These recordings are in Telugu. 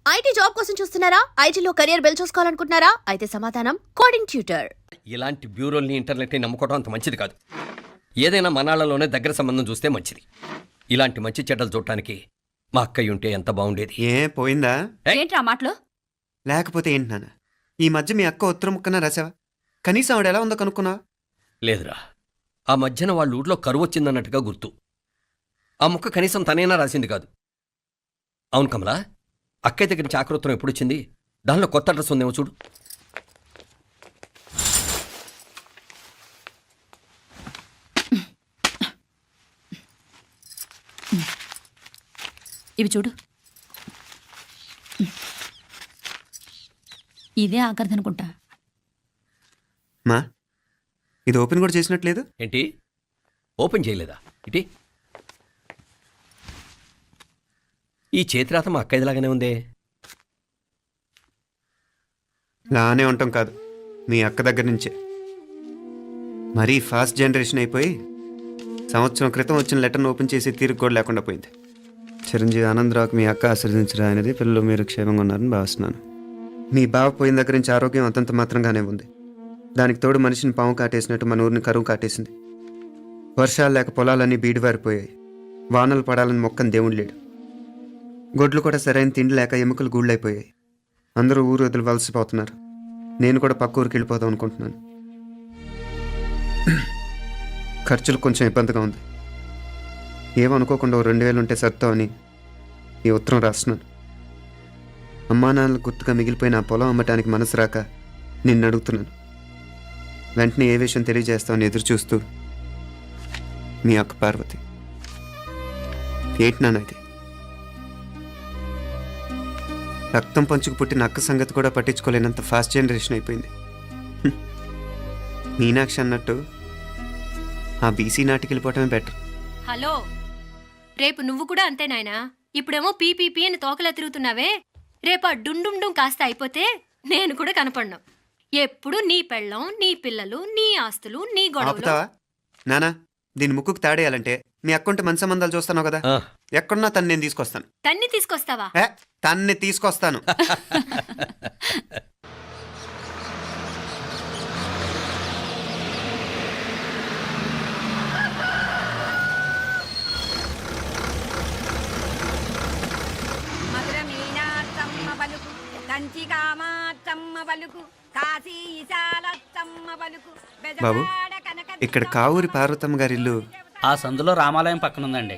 ఐటీ జాబ్ కోసం చూస్తున్నారా? ఐటీలో కెరియర్ బిల్డ్ చూసుకోవాలనుకుంటున్నారా? అయితే సమాధానం కోడింగ్ ట్యూటర్. ఇలాంటి బ్యూరోల్ని ఇంటర్నెట్ని నమ్ముకోవడం అంత మంచిది కాదు. ఏదైనా మనాళ్ళలోనే దగ్గర సంబంధం చూస్తే మంచిది. ఇలాంటి మంచి చెడ్డలు చూడటానికి మా అక్కయ్య ఉంటే ఎంత బాగుండేది. ఏ పోయిందా? ఏంట్రా మాటలు? లేకపోతే ఏంటి నాన్న, ఈ మధ్య మీ అక్క ఉత్తరం ముక్కన రాసావా? కనీసం ఆవిడ ఎలా ఉందో కనుక్కున్నావా? లేదురా, ఆ మధ్యన వాళ్ళ ఊర్లో కరువు వచ్చిందన్నట్టుగా గుర్తు. ఆ ముక్క కనీసం తనైనా రాసింది కాదు. అవును కమలా, అక్కయ్య దగ్గర నుంచి ఆకృతం ఎప్పుడు వచ్చింది? దానిలో కొత్త అడ్రస్ ఉందేమో చూడు. ఇవి చూడు, ఇదే ఆఖరిదనుకుంటా. మా ఇది ఓపెన్ కూడా చేసినట్లేదు. ఏంటి ఓపెన్ చేయలేదా? ఇటీ ఈ చేతిరాత మా అక్కయ్యలాగానే ఉందే. లానే ఉంటాం కాదు, మీ అక్క దగ్గర నుంచే. మరీ ఫాస్ట్ జనరేషన్ అయిపోయి సంవత్సరం క్రితం వచ్చిన లెటర్ను ఓపెన్ చేసి తీరుకు కూడా లేకుండా పోయింది. చిరంజీవి ఆనందరావుకి మీ అక్క ఆశీర్వదించరా అనేది, పిల్లలు మీరు క్షేమంగా ఉన్నారని భావిస్తున్నాను. మీ బావ పోయిన దగ్గర నుంచి ఆరోగ్యం అంతంత మాత్రంగానే ఉంది. దానికి తోడు మనిషిని పాము కాటేసినట్టు మన ఊరిని కరువు కాటేసింది. వర్షాలు లేక పొలాలన్నీ బీడివారిపోయాయి. వానలు పడాలని మొక్కని దేవుడు లేడు. గొడ్లు కూడా సరైన తిండి లేక ఎముకలు గూళ్ళైపోయాయి. అందరూ ఊరు వదిలి వలసిపోతున్నారు. నేను కూడా పక్క ఊరికి వెళ్ళిపోదాం అనుకుంటున్నాను. ఖర్చులు కొంచెం ఇబ్బందిగా ఉంది. ఏమనుకోకుండా 2000 ఉంటే సర్తావని ఈ ఉత్తరం రాస్తున్నాను. అమ్మా నాన్నలకు గుర్తుగా మిగిలిపోయిన ఆ పొలం అమ్మటానికి మనసు రాక నిన్ను అడుగుతున్నాను. వెంటనే ఏ విషయం తెలియజేస్తామని ఎదురు చూస్తూ మీ అక్క పార్వతి. ఏంటి నాన్న ఇది? రక్తం పంచుకు పుట్టిన అక్క సంగతి కూడా పట్టించుకోలేనంత ఫాస్ట్ జనరేషన్ అయిపోయింది. మీనాక్షి అన్నట్టు ఆ బీసీ నాటికి వెళ్ళిపోవటమే బెటర్. హలో, రేపు నువ్వు కూడా అంతే నాయనా. ఇప్పుడేమో పీపీపీ అని తోకలా తిరుగుతున్నావే. రేపు ఆ డుండుండుం కాస్త అయిపోతే నేను కూడా కనపడ్ను. ఎప్పుడు నీ పెళ్ళం, నీ పిల్లలు, నీ ఆస్తులు, నీ గొడవలు. ఆపుతావా నానా? దీని ముక్కుకు తాడేయాలంటే మీ అక్కంటే మంచి సంబంధాలు చూస్తాను కదా. ఎక్కడున్నా తను నేను తీసుకొస్తాను. తన్ని తీసుకొస్తావా? తన్ని తీసుకొస్తాను. బాబు, ఇక్కడ కావూరి పార్వతమ్మ గారి ఇల్లు ఆ సందులో రామాలయం పక్కన ఉందండి.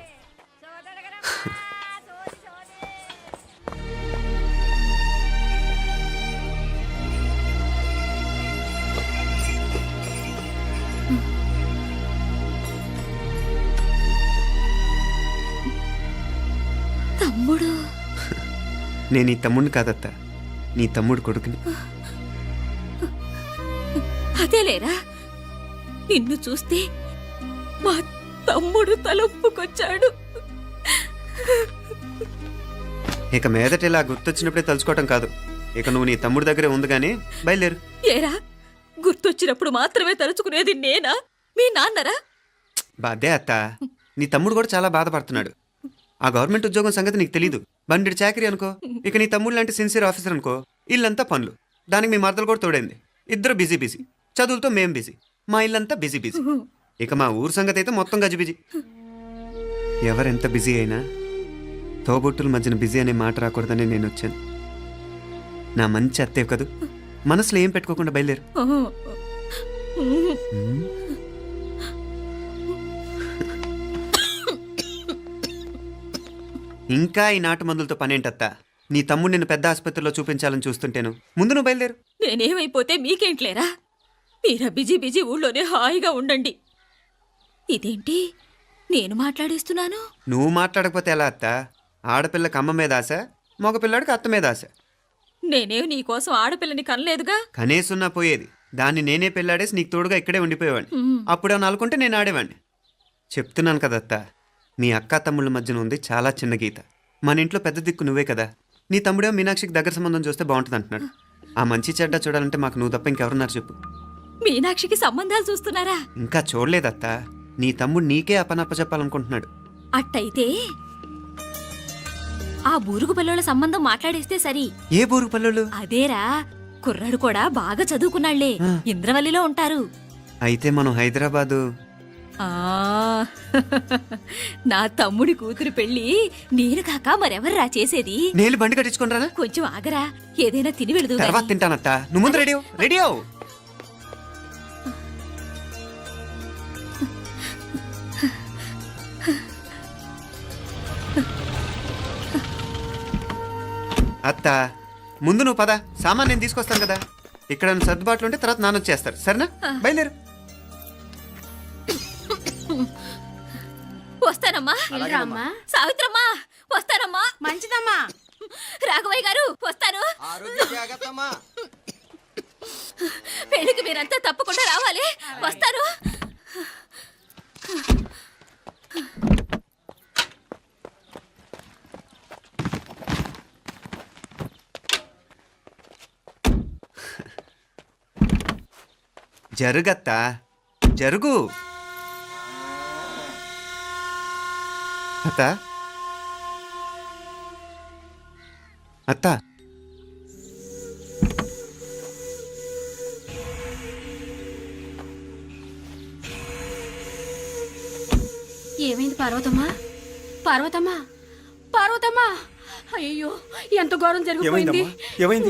తమ్ముడు? నేను ఈ తమ్ముడిని కాదత్తా, నీ తమ్ముడు కొడుకుని. అదేలేరా, నిన్ను చూస్తే మా తమ్ముడు తలొప్పుకొచ్చాడు. ఇక మీదట ఇలా గుర్తొచ్చినప్పుడే తలుచుకోవటం కాదు. ఇక నువ్వు నీ తమ్ముడి దగ్గరే ఉంది కానీ బయలుదేరు. ఏరా, గుర్తొచ్చినప్పుడు మాత్రమే తలుచుకునేది నేనా, మీ నాన్నరా? బాధే అత్త, నీ తమ్ముడు కూడా చాలా బాధపడుతున్నాడు. ఆ గవర్నమెంట్ ఉద్యోగం సంగతి నీకు తెలీదు. బండి చాకరీ అనుకో. ఇక నీ తమ్ముడు లాంటి సిన్సియర్ ఆఫీసర్ అనుకో. ఇల్లంతా పనులు, దానికి మీ మరదలు కూడా తోడైంది. ఇద్దరు బిజీ బిజీ. చదువులతో మేం బిజీ. మా ఇల్లంతా బిజీ బిజీ. ఇక మా ఊరు సంగతి అయితే మొత్తం గజిబిజీ. ఎవరెంత బిజీ అయినా తోబుట్టుల మధ్యన బిజీ అనే మాట రాకూడదని నేను వచ్చాను. నా మంచి అత్తేవి కదూ, మనసులో ఏం పెట్టుకోకుండా బయలుదేరు. ఇంకా ఈ నాటు మందులతో పనేంటత్తా? నీ తమ్ముడు నిన్ను పెద్ద ఆసుపత్రిలో చూపించాలని చూస్తుంటేను. ముందు నువ్వు బయలుదేరు. నేనేమైపోతే మీకేంట్లేరా? మీరా బిజీ బిజీ ఊళ్ళోనే హాయిగా ఉండండి. ఇదేంటి నేను మాట్లాడేస్తున్నాను? నువ్వు మాట్లాడకపోతే ఎలా అత్త? ఆడపిల్లకి అమ్మ మీద ఆశ, మగపిల్లాడికి అత్త మీద ఆశ. నేనేం నీకోసం ఆడపిల్లని కనలేదుగా. కనేసున్నా పోయేది. దాన్ని నేనే పెళ్ళాడేసి నీకు తోడుగా ఇక్కడే ఉండిపోయేవాడిని. అప్పుడేమన్నా అనుకుంటే నేను ఆడేవాడిని. చెప్తున్నాను కదత్తా, మీ అక్క తమ్ముళ్ళ మధ్యన ఉంది చాలా చిన్న గీత. మన ఇంట్లో పెద్ద దిక్కు నువ్వే కదా. నీ తమ్ముడేమో మీనాక్షికి దగ్గర సంబంధం చూస్తే బాగుంటుంది అంటున్నాడు. ఆ మంచి చెడ్డ చూడాలంటే మాకు నువ్వు తప్ప ఇంకెవరున్నారు చెప్పు? మీనాక్షికి సంబంధాలు చూస్తున్నారా? ఇంకా చూడలేదత్తా. నీ తమ్ముడు నీకే అపనప్ప చెప్పాలనుకుంటున్నాడు. అట్టయితే ఆ బూరుగు పిల్లల సంబంధం మాట్లాడేస్తే సరి. ఏ బూరు పల్లెలు? అదేరా, కుర్రాడు కూడా బాగా చదువుకున్నాళ్లే, ఇంద్రవల్లిలో ఉంటారు. అయితే మనం హైదరాబాదు. ఆ నా తమ్ముడి కూతురు పెళ్లి నేను కాక మరెవర్రా చేసేది? నేను బండి కట్టించుకుంటారా? కొంచెం ఆగరా, ఏదైనా తిని వెళదు. తర్వాత తింటానత్త. నువ్వు ముందు రెడీ రెడీ అవు. అత్త ముందు నువ్వు పద, సామాన్ నేను తీసుకొస్తాను కదా. ఇక్కడ సర్దుబాట్లు ఉంటే తర్వాత నాన్న వచ్చేస్తారు. సరేనా? బయలుదేరు. వస్తానమ్మా. అమ్మా సావిత్రమ్మా వస్తానమ్మా. మంచిదమ్మా. రాఘవయ్య గారు వస్తాను. పెళ్లికి మీరంతా తప్పకుండా రావాలి. వస్తాను. జరుగత్తా, జరుగు. అత్త అత్త ఏమైంది పార్వతమ్మా? పార్వతమ్మా, పార్వతమ్మా, అయ్యో ఎంత ఘోరం జరిగిపోయింది.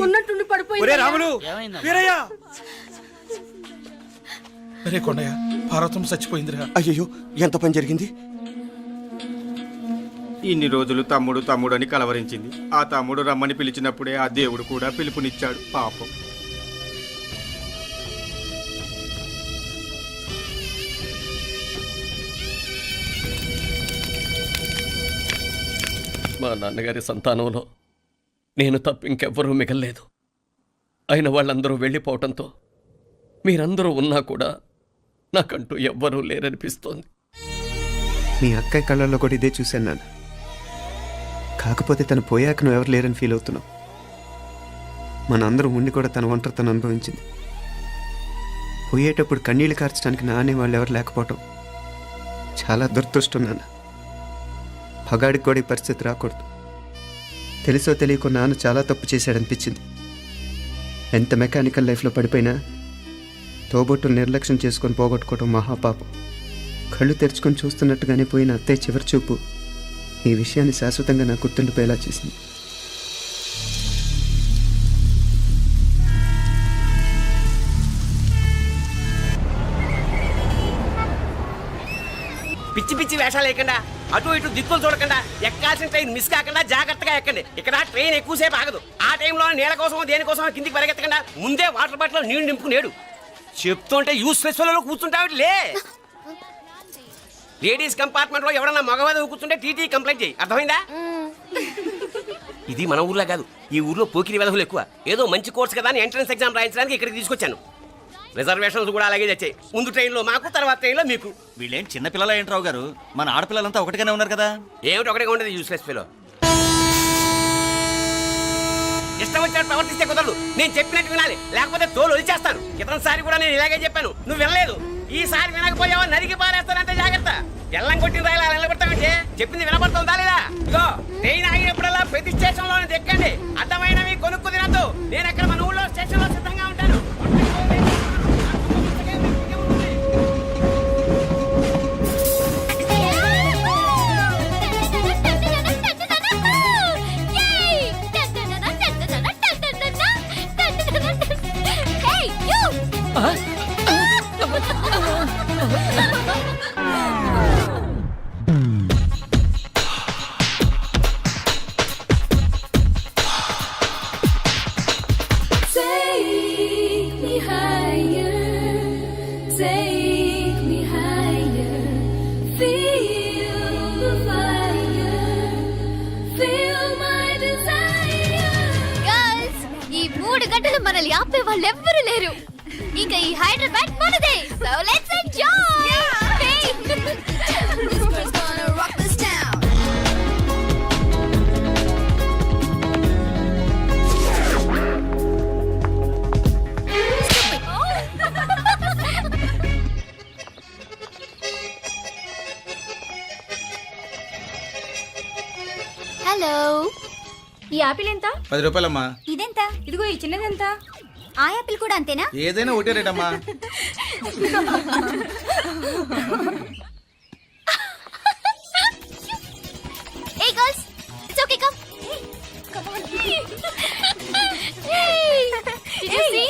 ఉన్నట్టుండి పడిపోయింది. ఏమైందమ్మా? అరే కొండయ్య, పార్వతం చచ్చిపోయిందిరా. అయ్యో ఎంత పని జరిగింది? ఇన్ని రోజులు తమ్ముడు తమ్ముడు అని కలవరించింది. ఆ తమ్ముడు రమ్మని పిలిచినప్పుడే ఆ దేవుడు కూడా పిలుపునిచ్చాడు. పాపం. మా నాన్నగారి సంతానంలో నేను తప్ప ఇంకెవ్వరూ మిగల్లేదు. అయిన వాళ్ళందరూ వెళ్ళిపోవటంతో మీరందరూ ఉన్నా కూడా నాకంటూ ఎవ్వరూ లేరనిపిస్తోంది. మీ అక్కయ్య కళ్ళల్లో కూడా ఇదే చూశాను నాన్న. కాకపోతే తను పోయాక నువ్వు ఎవరు లేరని ఫీల్ అవుతున్నావు. మనందరం ఉండి కూడా తన ఒంటరితను అనుభవించింది. పోయేటప్పుడు కన్నీళ్లు కార్చడానికి నానే వాళ్ళు ఎవరు లేకపోవటం చాలా దురదృష్టం నాన్న. పగాడికి కూడా ఈ పరిస్థితి రాకూడదు. తెలుసో తెలియకో నాన్న చాలా తప్పు చేశాడనిపించింది. ఎంత మెకానికల్ లైఫ్లో పడిపోయినా తోబొట్టులు నిర్లక్ష్యం చేసుకొని పోగొట్టుకోవడం మహాపాపం. కళ్ళు తెరుచుకొని చూస్తున్నట్టుగానే పోయిన అత్తయ్య చివరి చూపు ఈ విషయాన్ని శాశ్వతంగా నా గుర్తుండిపోయేలా చేసింది. పిచ్చి పిచ్చి వేషాలు లేకుండా, అటు ఇటు దిక్కులు చూడకుండా, ఎక్కాల్సిన ట్రైన్ మిస్ కాకుండా జాగ్రత్తగా ఎక్కండి. ఇక్కడ ట్రైన్ ఎక్కువసేపు ఆగదు. ఆ టైంలో నీళ్ళ కోసం దేనికోసం కిందికి పరిగెత్తకుండా ముందే వాటర్ బాటిల్ నీళ్లు నింపుకునేడు. చెప్తుంటే యూస్లెస్ లో కూర్చుంటావు. లే, లేడీస్ కంపార్ట్మెంట్ లో ఎవడన్నా మగవాది కూర్చుంటే టీటీ కంప్లైంట్ చేయి. అర్థమైందా? ఇది మన ఊర్లో కాదు, ఈ ఊర్లో పోకిరి వెధవులు ఎక్కువ. ఏదో మంచి కోర్స్ కదా అని ఎంట్రన్స్ ఎగ్జామ్ రాయించడానికి ఇక్కడికి తీసుకొచ్చాను. రిజర్వేషన్స్ కూడా అలాగే తెచ్చాయి. ముందు ట్రైన్లో మాకు, తర్వాత ట్రైన్లో మీకు. వీళ్ళేం చిన్న పిల్లలు ఏంట్రావు గారు? మన ఆడపిల్లలంతా ఒకటిగానే ఉన్నారు కదా. ఏమిటి ఒకటిగా ఉండేది యూస్లెస్ ఫెలో? ఇష్టం వచ్చినట్టు ప్రవర్తిస్తే కుదరదు. నేను చెప్పినట్టు వినాలి, లేకపోతే తోలు వదిలేస్తాను. క్రితంసారి కూడా నేను ఇలాగే చెప్పాను, నువ్వు వినలేదు. ఈసారి వినకపోయావో నరికి పారేస్తానంటే జాగ్రత్త. ఎల్లం కొట్టిన రాయలా నిలబడతామంటే చెప్పింది వినపడుతుందా లేదా? ఇగో ట్రైన్ ఆగినప్పుడల్లా ప్రతి స్టేషన్ లో ఎక్కండి. అర్థమైనవి కొనుక్కు తినద్దు. నేను అక్కడ మన ఊళ్ళో స్టేషన్ లో సిద్ధంగా ఉంటాను. మనల్ని ఆపే వాళ్ళు ఎవ్వరు లేరు. ఇంకా ఈ హైదరాబాద్ మనదే. So let's enjoy. Hello Apple ఎంత? 10 రూపాయలమ్మా. ఇదెంత? ఇదిగో ఈ చిన్నదెంత? ఆ యాపిల్ కూడా అంతేనా? ఏదైనా ఒకటే రేట్ అమ్మా. Hey girls, it's okay, come. Come on. Hey, did you see?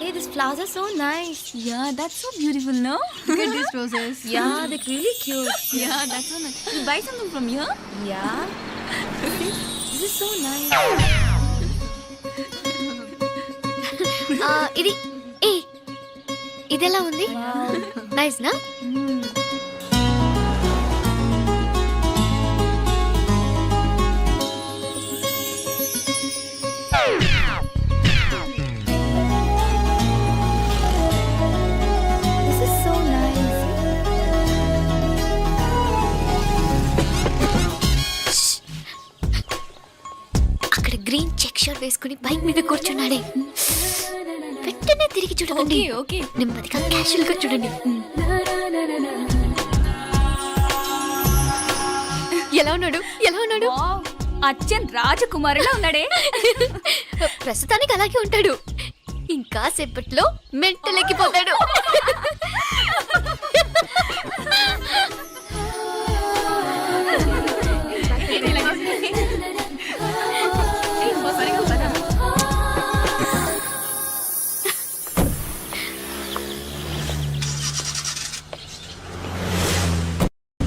Hey, these flowers are so nice. Yeah, that's so beautiful, no? Look at these roses. Yeah, they're really cute. Yeah, that's so nice. You buy something from here? Yeah. This is so nice. ఇది ఏ ఇదెలా ఉంది? నైస్ నా? This is so nice. అక్కడ గ్రీన్ చెక్ షర్ట్ వేసుకుని బైక్ మీద కూర్చున్నాడే. వెంటనే తిరిగి చూడకండి. ఓకే నెమ్మదిగా క్యాషువల్ గా చూడండి. ఎలా ఉన్నాడు? ఎలా ఉన్నాడు? అచ్చన్ రాజకుమారిలా ఉన్నాడే. ప్రస్తుతానికి అలాగే ఉంటాడు. ఇంకా సేపట్లో మెంటలెక్కిపోతాడు.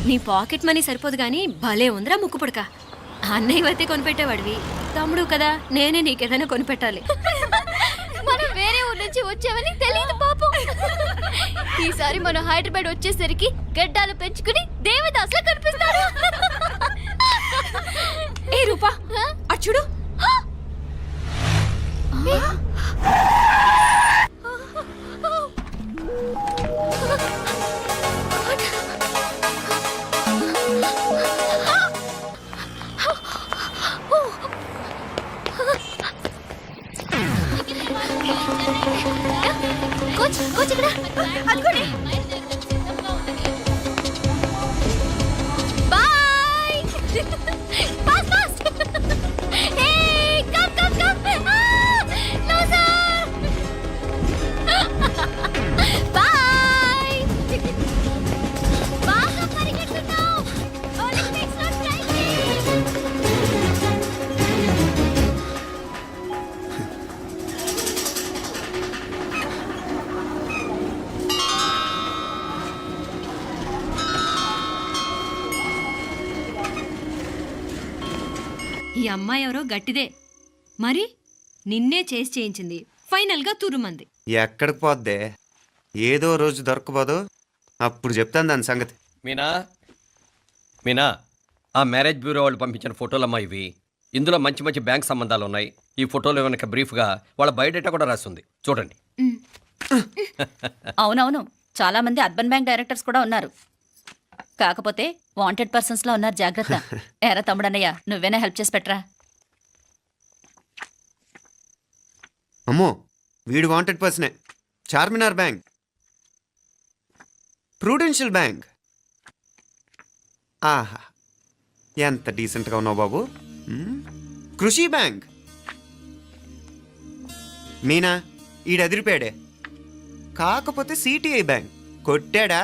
నీ పాకెట్ మనీ సరిపోదు గానీ భలే ఉందిరా ముక్కు పుడక. అన్నయ్య అయితే కొనిపెట్టేవాడివి, తమ్ముడు కదా నేనే నీకేదైనా కొనిపెట్టాలి. మనం వేరే ఊరు నుంచి వచ్చామని తెలియదు పాపం. ఈసారి మనం హైదరాబాద్ వచ్చేసరికి గడ్డాలు పెంచుకుని దేవదాసులా కనిపిస్తాడు. ఏ రూపా అటు చూడు. కోచ్ కోచ్ ఇక్కడ అనుకోండి. Boy. Fast fast. Hey come come come. No sir. Boy. బాగా పరిగెడుతున్నావు. ఒలింపిక్స్ లో ట్రై చేయి. ఈ అమ్మాయి ఎవరో గట్టిదే, మరి నిన్నే చేసి చేయించింది, ఫైనల్ గా తురుమంది. ఎక్కడికి పోద్దే? ఏదో రోజు దొరకపోదు, అప్పుడు చెప్తాను దాని సంగతి. మీనా మీనా, ఆ మ్యారేజ్ బ్యూరో వాళ్ళు పంపించిన ఫోటోలమ్మా ఇవి. ఇందులో మంచి మంచి బ్యాంక్ సంబంధాలు ఉన్నాయి. ఈ ఫోటోలో వెనక బ్రీఫ్గా వాళ్ళ బయోడేటా కూడా రాస్తుంది, చూడండి. అవునవును, చాలా మంది అర్బన్ బ్యాంక్ డైరెక్టర్స్ కూడా ఉన్నారు. కాకపోతే వాంటెడ్ పర్సన్స్ లో ఉన్నారు, జాగ్రత్త. ఎరా తమ్ముడన్నయ్య, నువ్వేనా హెల్ప్ చేసి పెట్టరా. అమ్మో, వీడు వాంటెడ్ పర్సనే. Charminar bank, Prudential bank. ఆహా, ఎంత డీసెంట్గా ఉన్నావు బాబు. కృషి బ్యాంక్. మీనా, ఈడు అదిరిపాడే. కాకపోతే సిటిఐ బ్యాంక్ కొట్టాడా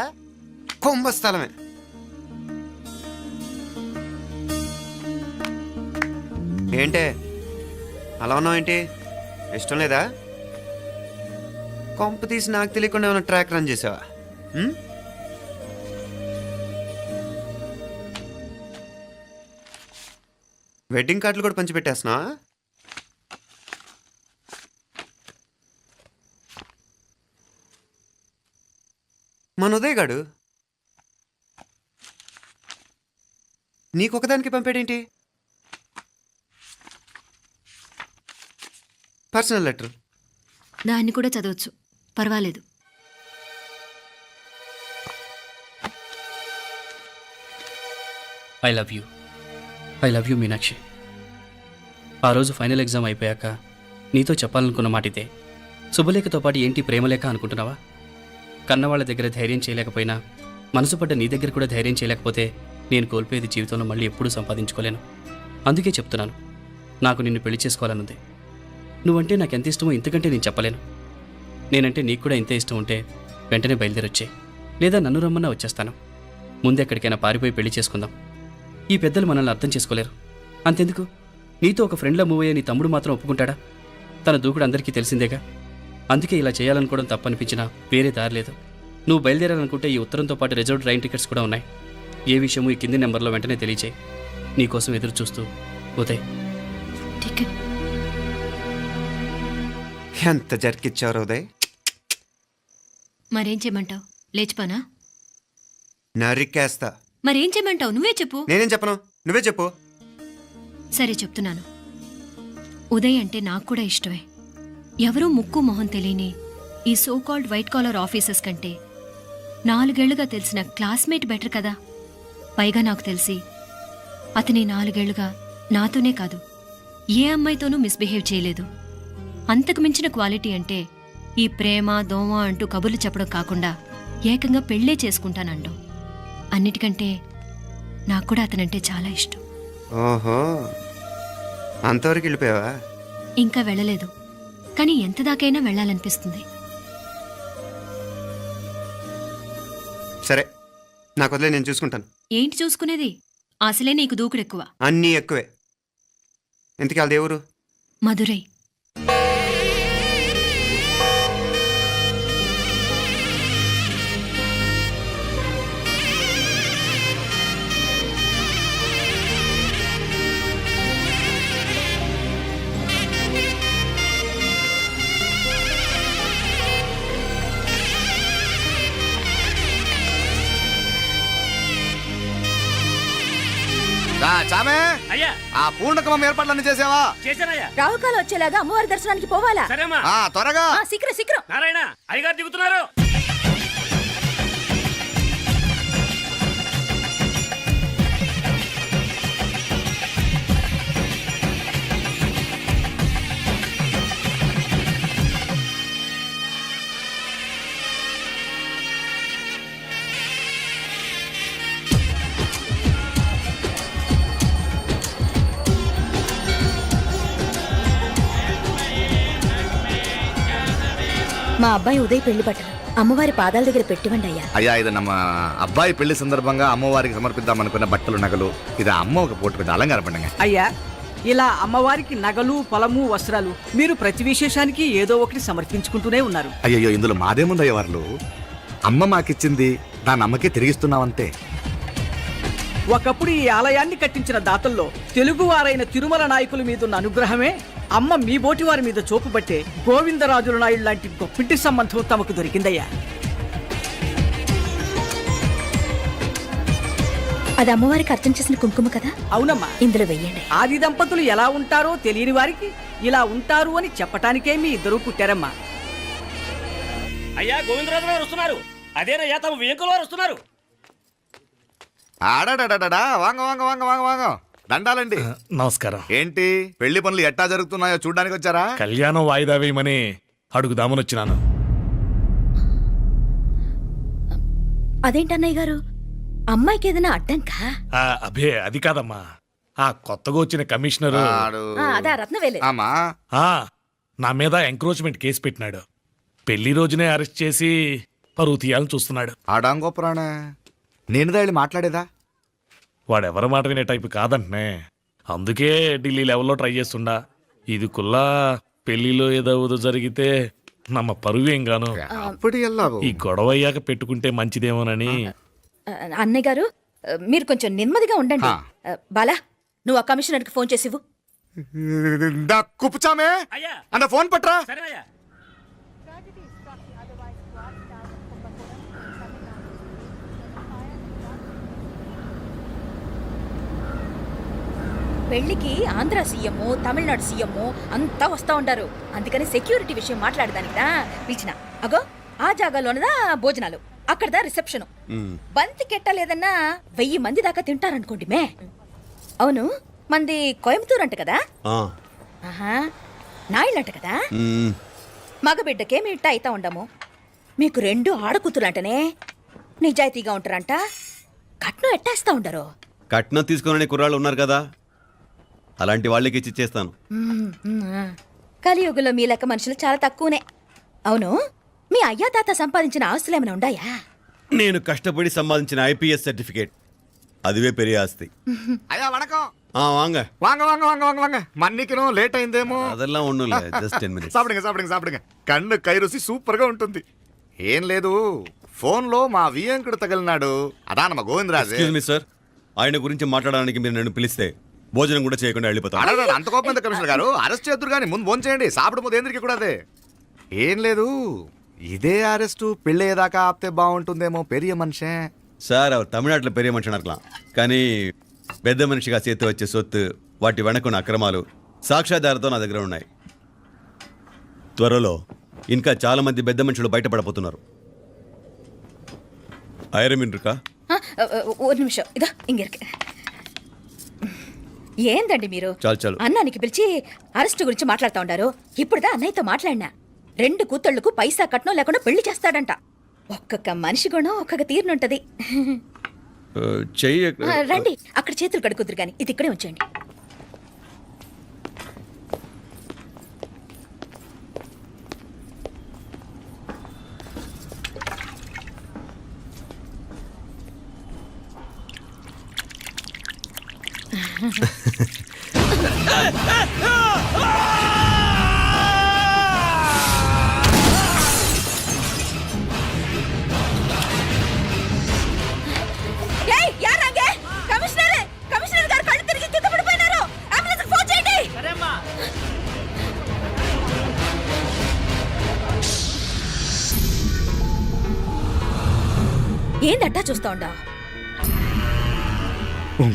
కుంభస్థలమే. ఏంటే అలా ఉన్నావు? ఏంటి ఇష్టం లేదా? కొంప తీసి నాకు తెలియకుండా ఏమైనా ట్రాక్ రన్ చేసావా? వెడ్డింగ్ కార్డులు కూడా పంచిపెట్టేస్తున్నా. మన ఉదయ్ గాడు నీకొకదానికి పంపాడేంటి? Personal letter. దాన్ని కూడా చదవచ్చు, పర్వాలేదు. I love you Meenakshi. ఆ రోజు ఫైనల్ ఎగ్జామ్ అయిపోయాక నీతో చెప్పాలనుకున్న మాట ఇదే. శుభలేఖతో పాటు ఏంటి ప్రేమలేఖ అనుకుంటున్నావా? కన్నవాళ్ళ దగ్గర ధైర్యం చేయలేకపోయినా మనసు పడ్డ నీ దగ్గర కూడా ధైర్యం చేయలేకపోతే నేను కోల్పోయేది జీవితంలో మళ్ళీ ఎప్పుడూ సంపాదించుకోలేను. అందుకే చెప్తున్నాను, నాకు నిన్ను పెళ్లి చేసుకోవాలనుంది. నువ్వంటే నాకు ఎంత ఇష్టమో ఇంతకంటే నేను చెప్పలేను. నేనంటే నీకు కూడా ఇంతే ఇష్టం ఉంటే వెంటనే బయలుదేరొచ్చే, లేదా నన్ను రమ్మన్నా వచ్చేస్తాను. ముందెక్కడికైనా పారిపోయి పెళ్లి చేసుకుందాం. ఈ పెద్దలు మనల్ని అర్థం చేసుకోలేరు. అంతెందుకు, నీతో ఒక ఫ్రెండ్లా మూవ్ అయ్యే నీ తమ్ముడు మాత్రం ఒప్పుకుంటాడా? తన దూకుడు అందరికీ తెలిసిందేగా. అందుకే ఇలా చేయాలనుకోవడం తప్పనిపించినా వేరే దారి లేదు. నువ్వు బయలుదేరాలనుకుంటే ఈ ఉత్తరంతో పాటు రిజర్వ్ ట్రైన్ టికెట్స్ కూడా ఉన్నాయి. ఏ విషయమూ ఈ కింది నెంబర్లో వెంటనే తెలియచేయి. నీకోసం ఎదురు చూస్తూ ఉదయ్. టికెట్ ఎంత జరికిచ్చావు ఉదయ్. మరేం చేయమంటావు? లేచిపోనా? నరికేస్తా. మరేం చేయమంటావు? నువ్వే చెప్పు. నేనేం చెప్పను, నువ్వే చెప్పు. సరే చెప్తున్నాను. ఉదయ్ అంటే నాకు కూడా ఇష్టమే. ఎవరూ ముక్కు మొహం తెలియని ఈ so called white collar officers కంటే 4 ఏళ్లుగా తెలిసిన క్లాస్మేట్ బెటర్ కదా. పైగా నాకు తెలిసి అతని 4 ఏళ్లుగా నాతోనే కాదు ఏ అమ్మాయితోనూ మిస్బిహేవ్ చేయలేదు. అంతకు మించిన క్వాలిటీ అంటే ఈ ప్రేమ దోమ అంటూ కబుర్లు చెప్పడం కాకుండా ఏకంగా పెళ్ళే చేసుకుంటానండు. అన్నిటికంటే నాకు కూడా అతనంటే చాలా ఇష్టం. ఓహో, అంతవరకు వెళ్ళిపోయావా? ఇంకా వెళ్ళలేదు, కానీ ఎంత దాకైనా వెళ్ళాలనిపిస్తుంది. సరే, నాకు వదిలే, నేను చూసుకుంటాను. ఏంటి చూసుకునేది? అసలే నీకు దూకుడెక్కువ. అన్నీ ఎక్కువే. ఇంతకీ వాళ్ళ దేవురు? మధురై. చామే, అయ్యా ఆ పూర్ణకమం ఏర్పాట్లన్నీ చేసావా? చేశానయ్యా. రావుకాలం వచ్చేలాగా అమ్మవారి దర్శనానికి పోవాలా? సరేమ్మా. త్వరగా. శీఘ్రం శీఘ్రం. నారాయణ అయ్యగారు దిగుతున్నారు. మా అబ్బాయి ఉదయ్ పెళ్లి బట్టలు అమ్మవారి పాదాల దగ్గర పెట్టివండి అయ్యా. అయ్యా, ఇది నమ్మ అబ్బాయి పెళ్లి సందర్భంగా అమ్మవారికి సమర్పిద్దామనుకున్న బట్టలు నగలు. ఇది అమ్మ ఒక పూట పెద్ద అలంకార పండుగ. అయ్యా, ఇలా అమ్మవారికి నగలు పొలము వస్త్రాలు మీరు ప్రతి విశేషానికి ఏదో ఒకటి సమర్పించుకుంటూనే ఉన్నారు. అయ్యో, ఇందులో మాదేముందయ్య వాళ్ళు. అమ్మ మాకిచ్చింది దాని అమ్మకే తిరిగిస్తున్నామంతే. ఒకప్పుడు ఈ ఆలయాన్ని కట్టించిన దాతల్లో తెలుగువారైన తిరుమల నాయకుల మీదున్న అనుగ్రహమే అమ్మ మీ బోటి వారి మీద చూపుబట్టే గోవిందరాజుల నాయుడు లాంటి గొప్పింటి సంబంధం తమకు దొరికిందయ్యా. అది అమ్మవారికి అర్చన చేసిన కుంకుమ కదా? అవునమ్మా, ఇందులో వెయ్యండి. ఆది దంపతులు ఎలా ఉంటారో తెలియని వారికి ఇలా ఉంటారు అని చెప్పటానికే మీ ఇద్దరు పుట్టారమ్మా. అయ్యా, గోవిందరాజు గారు వస్తున్నారు. అదేనయ్యా, తమ వెంకుల వారు వస్తున్నారు. ఆడాడా, వాంగ వాంగ వాంగ వాంగ వాంగ. దండాలండి. నమస్కారం. ఏంటి పెళ్లి పనులు ఎట్టా జరుగుతున్నాయో చూడ్డానికి వచ్చారా? కళ్యాణం వాయిదా వేయమని అడుగుదామని వచ్చినాను. అదేంటన్నయ్య గారు, అమ్మాయికి ఏదైనా అడ్డంకా? అభే, అది కాదమ్మా. ఆ కొత్తగా వచ్చిన కమిషనరు అదా రత్నవేలే. ఆమా, నా మీద ఎంక్రోచ్మెంట్ కేసు పెట్టినాడు. పెళ్లి రోజునే అరెస్ట్ చేసి పరువు తీయాలని చూస్తున్నాడు. ఆడాంగో పురాణ. నేనుదా వెళ్ళి మాట్లాడేదా? వాడెవరి మాట వినే టైపు కాదంటనే. అందుకే ఢిల్లీ లెవెల్లో ట్రై చేస్తుండా. ఇది కుల్లా పెళ్లిలో ఏదో జరిగితే నమ్మ పరువేం గాను. అప్పుడు ఎల్లాగో ఈ గొడవ అయ్యాక పెట్టుకుంటే మంచిదేమోనని. అన్నయ్య గారు, మీరు కొంచెం నెమ్మదిగా ఉండండి. బాలా, నువ్వు ఆ కమిషనర్కి ఫోన్ చేసివు. కుప్పుచామే అయ్యా, అన్న ఫోన్ పట్రా. సరేనయ్యా. పెళ్లికి ఆంధ్ర సీఎం, తమిళనాడు సీఎం అంతా వస్తా ఉంటారు. అందుకని సెక్యూరిటీ విషయం మాట్లాడదానికిదా పిలిచిన. అగో ఆ జాగాలోనదా భోజనాలు, అక్కడదా రిసెప్షన్. బంతి కెట్టలేదన్నా 1000 మంది దాకా తింటారనుకోండి మే. అవును, మంది కోయంబత్తూర్ అంట కదా? ఆహా, నాయుళ్ళంట కదా? మగబిడ్డకేమి ఇట్ట అయితా ఉండము. మీకు 2 ఆడకూతురు అంటనే. నిజాయితీగా ఉంటారంట, కట్నం ఎట్టేస్తా ఉండరు. కట్నం తీసుకునే కుర్రాళ్ళు ఉన్నారు కదా, అలాంటి వాళ్ళకి ఇచ్చేస్తాను. కలియుగంలో మీ లెక్క మనుషులు చాలా తక్కువనే. అవును, మీ అయ్యా తాత సంపాదించిన ఆస్తులు ఏమైనా ఉన్నాయా? నేను కష్టపడి సంపాదించిన ఐపీఎస్ సర్టిఫికేట్, அதுவே பெரிய ஆஸ்தி. అయ్యా వణకం. வாங்க వాంగ వాంగ వాంగ వాంగ వాంగ మన్నికను లేట్ అయిందేమో. அதெல்லாம் ஒண்ணும் இல்ல, ஜஸ்ட் 10 minutes. సాப்பிடுங்க సాப்பிடுங்க సాப்பிடுங்க. కన్ను కై రుచి సూపర్ గా ఉంటుంది. ఏం లేదు, ఫోన్ లో మా వియంకుడు తగిలినాడు, అదా నమ్మ గోవిందరాజు. ఎక్స్క్యూజ్ మీ సార్, ఆయన గురించి మాట్లాడడానికి మీరు నన్ను పిలిస్తే భోజనం కూడా చేయకుండా వెళ్ళిపోతాను. అడగ అంత కోపం ఎంత కమిషనర్ గారు, అరెస్ట్ చేద్దరు కానీ ముందు ఫోన్ చేయండి. సాப்பிடும் పోతే ఎందుకు కూడా అదే. ఏం లేదు, ఇదే అరెస్టు పెళ్ళేదాకా ఆపితే బాగుంటుందేమో. పెరియ మనిషే సార్, அவர் தமிழ்நாட்டில் பெரிய మనిషి இருக்கலாம், కానీ పెద్ద మనిషిగా చేతి వచ్చే సొత్తు, వాటి వెనకున్న అక్రమాలు సాక్ష్యాధారతో నా దగ్గర ఉన్నాయి. త్వరలో ఇంకా చాలా మంది పెద్ద మనుషులు బయటపడబోతున్నారు. ఐరమిన్రుకా ஒரு நிமிஷம், இதோ இங்க இருக்கு. ఏందండి మీరు? చాలు చాలు. అన్నానికి పిలిచి అరెస్ట్ గురించి మాట్లాడుతూ ఉండారు. ఇప్పుడుదా అన్నయ్యతో మాట్లాడినా. 2 కూతుళ్లకు పైసా కట్నం లేకుండా పెళ్లి చేస్తాడంట. ఒక్కొక్క మనిషి గుణం ఒక్కొక్క తీరునుంటది. చెయ్యి రండి, అక్కడ చేతులు కడుకుదురు గాని ఇది ఇక్కడే ఉంచండి. ఏయ్, యారాగే? కమిషనర్ గారు కళ్ళు తిరిగి కింద పడిపోయినారు. అంబులెన్స్ ఫోన్ చేయండి. ఏందట్టా చూస్తా ఉండా?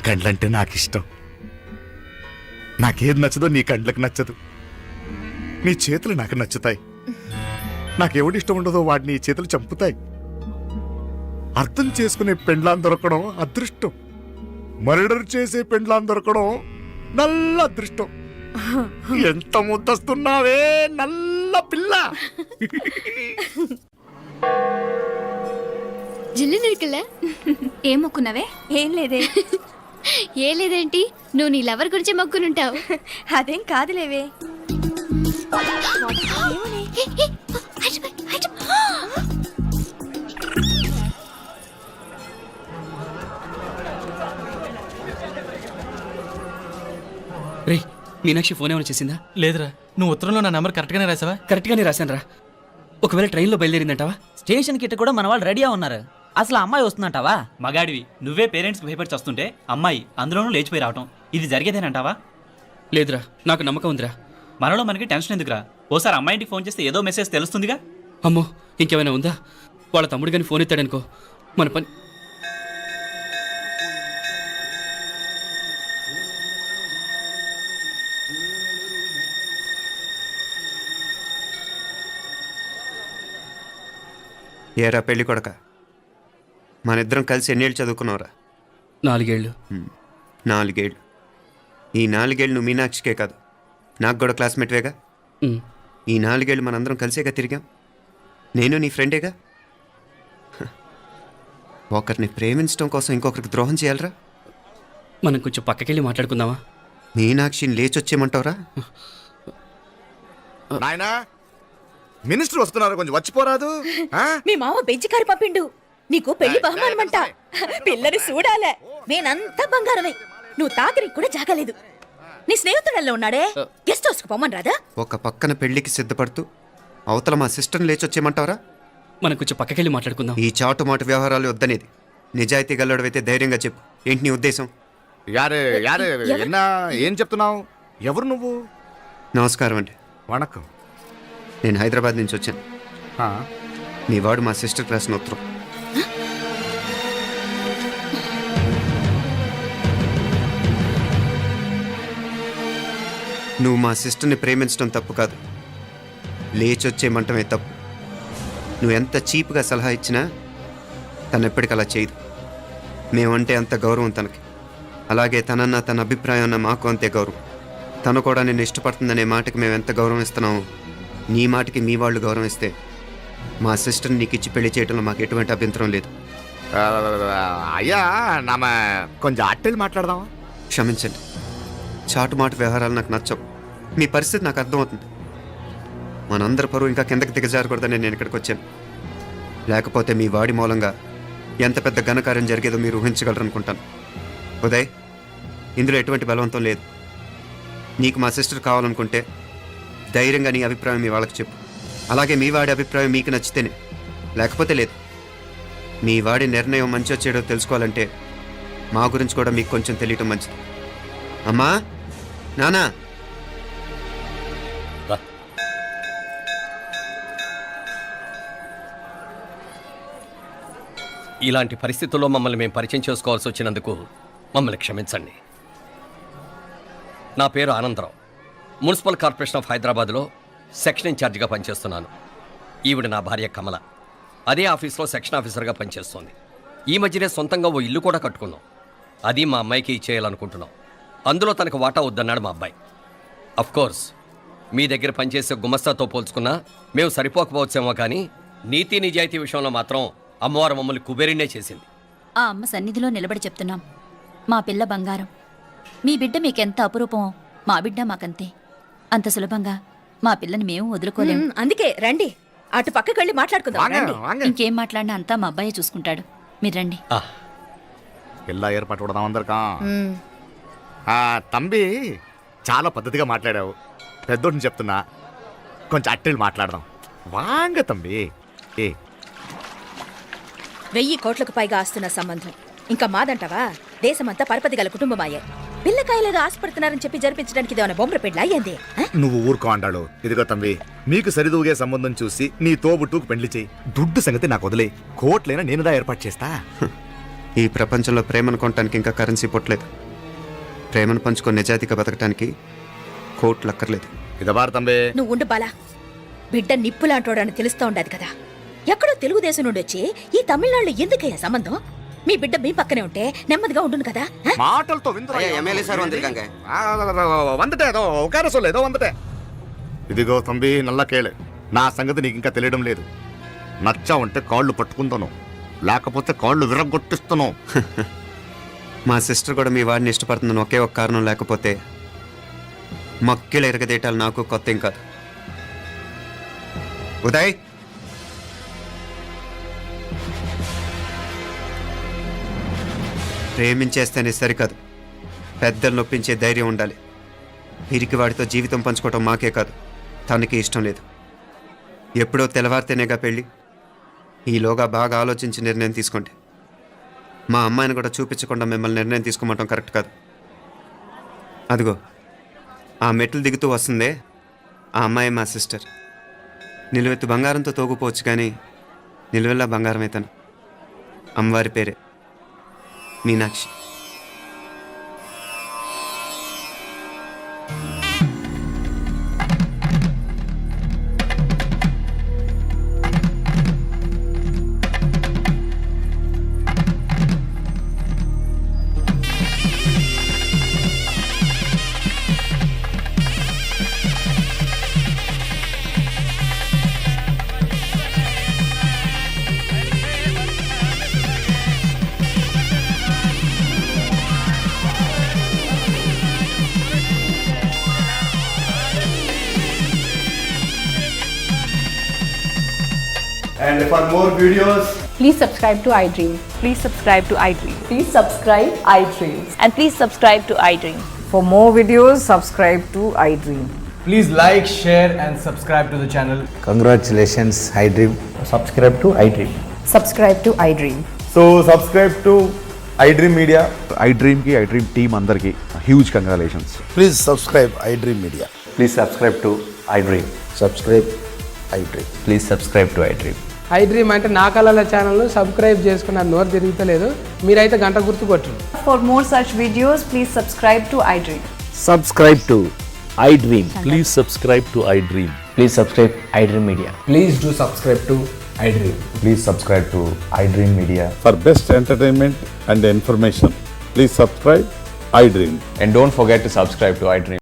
కండ్లంటే నాకు ఇష్టం. నాకేది నచ్చదో నీ కండ్లకు నచ్చదు. నీ చేతులు నాకు నచ్చుతాయి. నాకెవడి ఇష్టం ఉండదో వాడు నీ చేతులు చంపుతాయి. అర్థం చేసుకునే పెండ్లాం దొరకడం అదృష్టం. మర్డర్ చేసే పెండ్లాం దొరకడం నల్ల అదృష్టం. ఎంత ముద్దస్తున్నావే నల్ల పిల్ల. జిల్లు இருக்குல்ல? ఏం మొక్కున్నావే? ఏం లేదే. ఏ లేదేంటి, నువ్వు నీ లవర్ గురించి మొక్కునుంటావు. అదేం కాదులేవే. రే, మీనాక్షి ఫోన్ ఏమైనా చేసిందా? లేదురా, నువ్వు ఉత్తరంలో నా నెంబర్ కరెక్ట్గానే రాసావా? కరెక్ట్గానే రాశాను రా. ఒకవేళ ట్రైన్లో బయలుదేరిందంటావా? స్టేషన్ కిட்ட కూడా మన వాళ్ళు రెడీగా ఉన్నారు. అసలు అమ్మాయి వస్తుందంటావా? మగాడివి నువ్వే పేరెంట్స్కి భయపడి వస్తుంటే అమ్మాయి అందులోనూ లేచిపోయి రావటం ఇది జరిగేదేనంటావా? లేదురా, నాకు నమ్మకం ఉందిరా. మనలో మనకి టెన్షన్ ఎందుకురా? ఓసారి అమ్మాయి ఇంటికి ఫోన్ చేస్తే ఏదో మెసేజ్ తెలుస్తుందిగా. అమ్మో, ఇంకేమైనా ఉందా? వాళ్ళ తమ్ముడు కానీ ఫోన్ ఎత్తాడనుకో, మన పని. ఏరా పెళ్ళి కొడక, మన ఇద్దరం కలిసి ఎన్నేళ్ళు చదువుకున్నావురా? 4 ఏళ్ళు. 4 ఏళ్ళు. ఈ 4 ఏళ్ళు నువ్వు మీనాక్షికే కాదు, నాకు కూడా క్లాస్మేట్వేగా. ఈ 4 ఏళ్ళు మనందరం కలిసేగా తిరిగాం. నేను నీ ఫ్రెండేగా. ఒకరిని ప్రేమించడం కోసం ఇంకొకరికి ద్రోహం చేయాలరా? మనం కొంచెం పక్కకెళ్ళి మాట్లాడుకుందామా? మీనాక్షిని లేచొచ్చేయమంటావురా? నాయనా, మినిస్టర్ వస్తున్నారు, కొంచెం వచ్చిపోరాదు. మీ మామ బెంచి కారు పంపిండు. నీకు పెళ్లి బహుమానమంట. పిల్లని చూడాలే. నేనంతా బంగారమే. నువ్వు తాగరికి కూడా జాగలేదు. నీ స్నేహితుడల్లో ఉన్నాడే, గెస్ట్ హౌస్కి పొమ్మని రాదా? ఒక పక్కన పెళ్లికి సిద్ధపడుతూ అవతల మా సిస్టర్ని లేచొచ్చేయమంటావరా? మనం కొంచెం పక్కకెళ్ళి మాట్లాడుకుందాం. ఈ చాటు మాట వ్యవహారాలు వద్దనేది. నిజాయితీ గల్లడవైతే ధైర్యంగా చెప్పు, ఏంటి నీ ఉద్దేశం? యారే యారే ఎన్నా ఏం చెప్తున్నావు? ఎవరు నువ్వు? నమస్కారం అండి. వణకం. నేను హైదరాబాద్ నుంచి వచ్చాను. మీ వాడు మా సిస్టర్కి రాసిన ఉత్తరం. నువ్వు మా సిస్టర్ని ప్రేమించడం తప్పు కాదు, లేచొచ్చేయమంటమే తప్పు. నువ్వు ఎంత చీప్గా సలహా ఇచ్చినా తను ఎప్పటికీ అలా చేయదు. మేమంటే అంత గౌరవం తనకి, అలాగే తనన్న తన అభిప్రాయం అన్న మాకు అంతే గౌరవం. తను కూడా నిన్ను ఇష్టపడుతుందనే మాటకి మేము ఎంత గౌరవం ఇస్తున్నామో నీ మాటకి మీ వాళ్ళు గౌరవం ఇస్తే మా సిస్టర్ని నీకు ఇచ్చి పెళ్లి చేయడంలో మాకు ఎటువంటి అభ్యంతరం లేదు. అయ్యా నామ కొంచెం అట్టెళ్ళి మాట్లాడదామా? క్షమించండి, చాటుమాటు వ్యవహారాలు నాకు నచ్చవు. మీ పరిస్థితి నాకు అర్థమవుతుంది. మనందరి పరువు ఇంకా కిందకి దిగజారకూడదని నేను ఇక్కడికి వచ్చాను. లేకపోతే మీ వాడి మూలంగా ఎంత పెద్ద ఘనకార్యం జరిగేదో మీరు ఊహించగలరనుకుంటాను. ఉదయ్, ఇందులో ఎటువంటి బలవంతం లేదు. నీకు మా సిస్టర్ కావాలనుకుంటే ధైర్యంగా నీ అభిప్రాయం మీ వాళ్ళకి చెప్పు. అలాగే మీ వాడి అభిప్రాయం మీకు నచ్చితేనే, లేకపోతే లేదు. మీ వాడి నిర్ణయం మంచి వచ్చేడో తెలుసుకోవాలంటే మా గురించి కూడా మీకు కొంచెం తెలియటం మంచిది. అమ్మా, నానా, రా. ఇలాంటి పరిస్థితుల్లో మమ్మల్ని మేము పరిచయం చేసుకోవాల్సి వచ్చినందుకు మమ్మల్ని క్షమించండి. నా పేరు ఆనందరావు. మున్సిపల్ కార్పొరేషన్ ఆఫ్ హైదరాబాద్లో సెక్షన్ ఇన్ఛార్జిగా పనిచేస్తున్నాను. ఈవిడ నా భార్య కమల. అదే ఆఫీస్లో సెక్షన్ ఆఫీసర్గా పనిచేస్తోంది. ఈ మధ్యనే సొంతంగా ఓ ఇల్లు కూడా కట్టుకున్నాం. అది మా అమ్మాయికి ఇచ్చేయాలనుకుంటున్నాం. అందులో తనకు వాటా వద్దన్నాడు మా అబ్బాయి. కోర్స్ మీ దగ్గర పనిచేసే గుమస్తాతో పోల్చుకున్నా మేము సరిపోకపోవచ్చేమో, కానీ నీతి నిజాయితీ విషయంలో మాత్రం అమ్మవారు మమ్మల్ని కుబేరినే చేసింది. ఆ అమ్మ సన్నిధిలో నిలబడి చెప్తున్నాం, మా పిల్ల బంగారం. మీ బిడ్డ మీకెంత అపురూపమో మా బిడ్డ మాకంతే. అంత సులభంగా మా పిల్లని మేము వదులుకోలేము. అందుకే రండి, అటు పక్కకి వెళ్ళి మాట్లాడుకుందాం. రండి. ఇంకేం మాట్లాడినా అంతా మా అబ్బాయి చూసుకుంటాడు. మీరు రండి. ಎಲ್ಲ ఏర్పాటు కొడదాం అందరికా. తంబి, చాలా పద్ధతిగా మాట్లాడావు. పెద్దోడిని చెప్తున్నా, కొంచెం అట్టెళ్ళి మాట్లాడదాం. వాంగ తంబి. 1000 కోట్లకు పైగా ఆస్తున్న సంబంధం ఇంకా మాదంటావా? దేశమంతా పరపతి గల కుటుంబమాయే. పిల్లకాయలేదో ఆశపడుతున్నారని చెప్పి జరిపించడానికి ఇదేమైనా బొమ్మర పెళ్ళి అయ్యింది? నువ్వు ఊరుకో అంటాడు. ఇదిగో తంబి, మీకు సరిదూగే సంబంధం చూసి నీ తోబుట్టుకు పెళ్లి చేయి. దుడ్డు సంగతి నాకు వదిలే. కోట్లైనా నేనుదా ఏర్పాటు చేస్తా. ఈ ప్రపంచంలో ప్రేమను కొనటానికి ఇంకా కరెన్సీ పుట్టలేదు. ప్రేమను పంచుకొని నిజాయితీగా బతకటానికి కోట్లు అక్కర్లేదు. ఇదబారు తంబి. నువ్వు ఉండు బాలా. బిడ్డ నిప్పులాంటోడని తెలుస్తూ ఉండదు కదా. ఎక్కడో తెలుగుదేశం నుండి వచ్చి ఈ తమిళనాడులో ఎందుకయ్యా సంబంధం? మీ బిడ్డ మీ పక్కనే ఉంటే నెమ్మదిగా ఉండును కదా. మాటలతో ఎమ్మెల్యే సార్ వందిరికాంగ వందటే ఏదో అవకాశం లేదో వందటే. ఇదిగో తంబి, నల్ల కేళే, నా సంగతి నీకు ఇంకా తెలియడం లేదు. నచ్చా ఉంటే కాళ్ళు పట్టుకుంటాను, లేకపోతే కాళ్ళు విరగొట్టిస్తాను. మా సిస్టర్ కూడా మీ వాడిని ఇష్టపడుతుందని ఒకే ఒక కారణం లేకపోతే మక్కిల ఎరగదేటాలు నాకు కొత్త ఏం కాదు. ఉదయ్, ప్రేమించేస్తేనే సరికాదు, పెద్దలు నొప్పించే ధైర్యం ఉండాలి. వీరికి వాడితో జీవితం పంచుకోవటం మాకే కాదు, తనకి ఇష్టం లేదు. ఎప్పుడో తెల్లవారితేనేగా పెళ్ళి. ఈలోగా బాగా ఆలోచించి నిర్ణయం తీసుకోండి. మా అమ్మాయిని కూడా చూపించకుండా మిమ్మల్ని నిర్ణయం తీసుకోమంటాం కరెక్ట్ కాదు. అదిగో ఆ మెట్లు దిగుతూ వస్తుందే, ఆ అమ్మాయి మా సిస్టర్. నిలువెత్తు బంగారంతో తోగుపోవచ్చు, కానీ నిలువెల్లా బంగారం అవుతాను. అమ్మవారి పేరే Meenakshi. And for more videos, Please subscribe to iDream. Please subscribe to iDream. Please subscribe iDream. And please subscribe to iDream. For more videos, subscribe to iDream. Please like, share and subscribe to the channel. Congratulations iDream. Subscribe to iDream. Subscribe to iDream. so subscribe to iDream Media. iDream ki iDream team andarki huge congratulations. Please subscribe iDream media. Please subscribe to iDream. Subscribe iDream. Please subscribe to iDream. iDream అంటే నా కళల ఛానల్ సబ్స్క్రైబ్ చేసుకున్న నోరు తిరుగుతలేదు. మీరైతే గంట గుర్తు కొట్టండి. For more such videos, please subscribe to iDream. Subscribe to iDream. Please subscribe to iDream. Please subscribe iDream Media. Please do subscribe to iDream. Please subscribe to iDream media. For best entertainment and information, please subscribe iDream. And don't forget to subscribe to iDream.